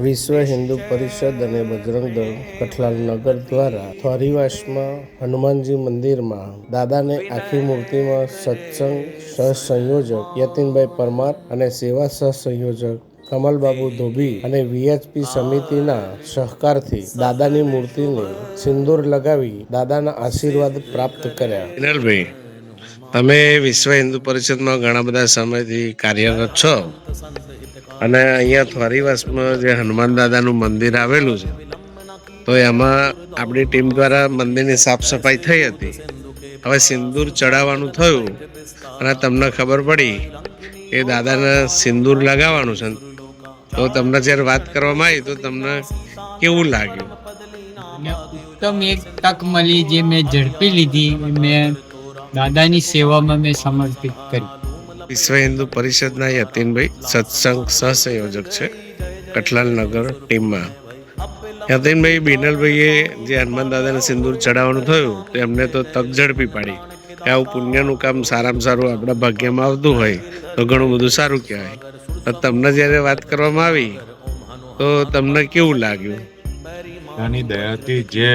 વિશ્વ હિન્દુ પરિષદ અને બજરંગ દળ કઠલાલ નગર દ્વારા થોરીવાસમાં હનુમાનજી મંદિરમાં દાદાને આખી મૂર્તિમાં સત્સંગ સહસંયોજક યતીનભાઈ પરમાર અને સેવા સહસંયોજક કમલબાબુ ધોબી અને વીએચપી સમિતિના સહકારથી દાદાની મૂર્તિને સિંદૂર લગાવી દાદાના આશીર્વાદ પ્રાપ્ત કર્યા. વિનલભાઈ, તમે વિશ્વ હિન્દુ પરિષદમાં ઘણા બધા સમયથી કાર્યરત છો અને અહીંયા થોરીવાસમાં જે હનુમાન દાદાનું મંદિર આવેલું છે તો એમાં આપણી ટીમ દ્વારા મંદિરની સાફ સફાઈ થઈ હતી. હવે સિંદૂર ચડાવવાનું થયું અને તમને ખબર પડી કે દાદાને સિંદૂર લગાવવાનું છે, તો તમને જ્યારે વાત કરવામાં આવી તો તમને કેવું લાગ્યું? ઉત્તમ એક તક મળી જે મેં ઝડપી લીધી, મેં દાદાની સેવામાં મેં સમર્પિત કરી. વિશ્વ હિન્દુ પરિષદના યતીનભાઈ સત્સંગ સહસંયોજક છે કઠલાલ નગર ટીમમાં. યતીનભાઈ, બિનલભાઈએ જે હનુમાન દાદાને સિંદૂર ચડાવવાનું થયું તો એમને તો તક ઝડપી પાડી કે આવું પુણ્યનું કામ સારામાં સારું આપણા ભાગ્યમાં આવતું હોય તો ઘણું બધું સારું કહેવાય. તો તમને જ્યારે વાત કરવામાં આવી તો તમને કેવું લાગ્યું? એની દયાથી જે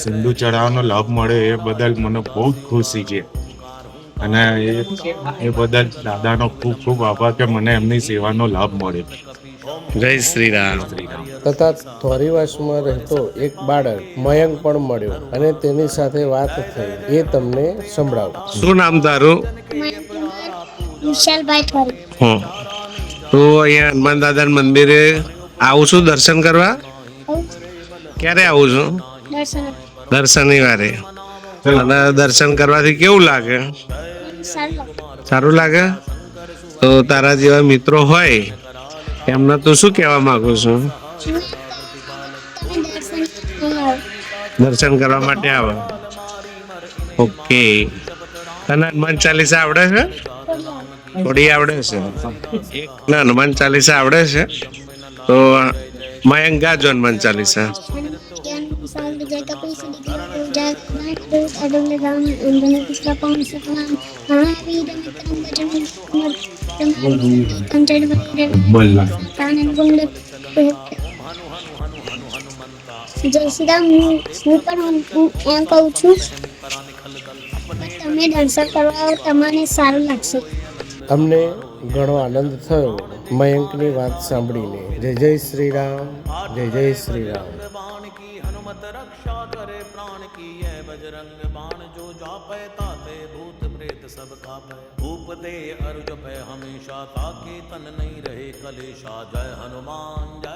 સિંદૂર ચડાવવાનો લાભ મળે એ બદલ મને બહુ જ ખુશી છે અને એ બદલ દાદાનો ખૂબ ખૂબ આભાર કે મને એમની સેવાનો લાભ મળ્યો. જય શ્રી રામ. તથા થોરીવાસમાં રહેતો એક બાળક મયંક પણ મળ્યો અને તેની સાથે વાત થઈ, એ તમને સંભળાવું. શું નામ તારું? વિશાલભાઈ થોરી. તો અહીંયા હનુમાન દાદાના મંદિરે આવું છું દર્શન કરવા. ક્યારે આવું છું? દર્શન દર શનિવારે. અને દર્શન કરવાથી કેવું લાગે? સારું લાગે? તો તારા જેવા મિત્રો હોય એમને તો શું કહેવા માંગુ છું? દર્શન કરવા માટે આવે. ઓકે. તને હનુમાન ચાલીસા આવડે છે? થોડી આવડે છે. ના, હનુમાન ચાલીસા આવડે છે તો મયંક ગાજો હનુમાન ચાલીસા. જય શ્રી રામ. હું પણ એમ કહું છું તમે દર્શન કરવા તમને સારું લાગશે. અમને ઘણો આનંદ થયો મયંકની વાત સાંભળીને. જય જય શ્રી રામ, જય જય શ્રી રામ. हनुमत रक्षा करे प्राण की है बजरंग बाण जो जापै ताते भूत प्रेत सब कापै धूप दे अर्घ पे हमेशा ताके तन नहीं रहे कलेशा. जय हनुमान जय